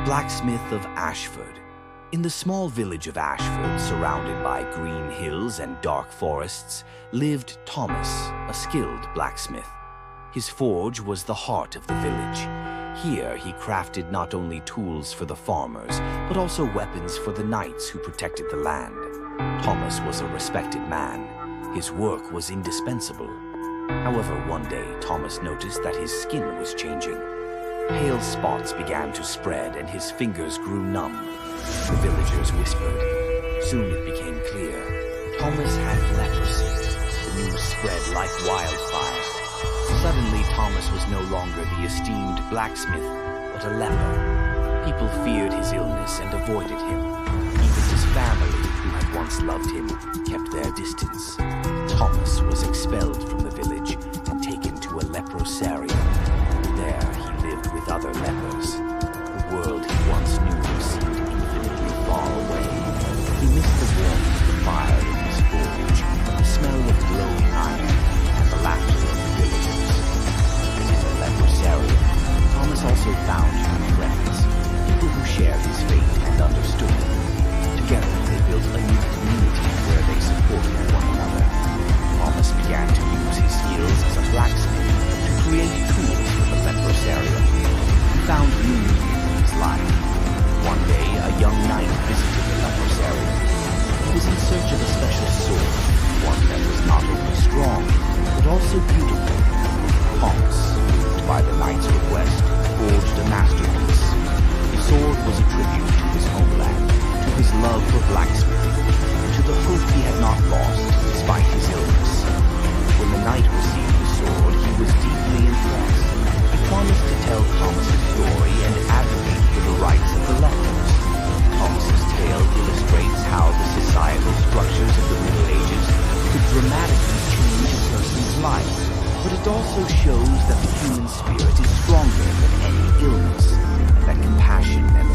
Blacksmith of Ashford. In the small village of Ashford, surrounded by green hills and dark forests, lived Thomas, a skilled blacksmith. His forge was the heart of the village. Here he crafted not only tools for the farmers, but also weapons for the knights who protected the land. Thomas was a respected man. His work was indispensable. However, one day Thomas noticed that his skin was changing. Pale spots began to spread and his fingers grew numb. The villagers whispered. Soon it became clear. Thomas had leprosy. The news spread like wildfire. Suddenly, Thomas was no longer the esteemed blacksmith, but a leper. People feared his illness and avoided him. Even his family, who had once loved him, kept their distance. Thomas was expelled from the village and taken to a leprosarium. There, he lived with other lepers. The world he once knew seemed infinitely far away. He missed the warmth of the fire in his forge, the smell of glowing iron, and the laughter of the villagers. In the leprosarium, Thomas also found new friends, people who shared his faith and understood him. Together, they built a new community where they supported one another. Thomas began to use his skills as a blacksmith to create tools for the leprosarium. He found new meaning in his life. One day, a young knight visited the leprosarium. He was in search of a special sword, one that was not only strong, but also beautiful. Thomas, moved by the knight's request, forged a masterpiece. The sword was a tribute to his homeland, to his love for blacksmithing, and to the hope he had not lost despite his illness. When the knight received the sword, he was deeply impressed. He promised to tell Thomas's story and advocate for the rights of the lepers. Thomas's tale illustrates how the societal structures of the Middle Ages could dramatically change a person's life, but it also shows that the human spirit is stronger than any illness, and that compassion and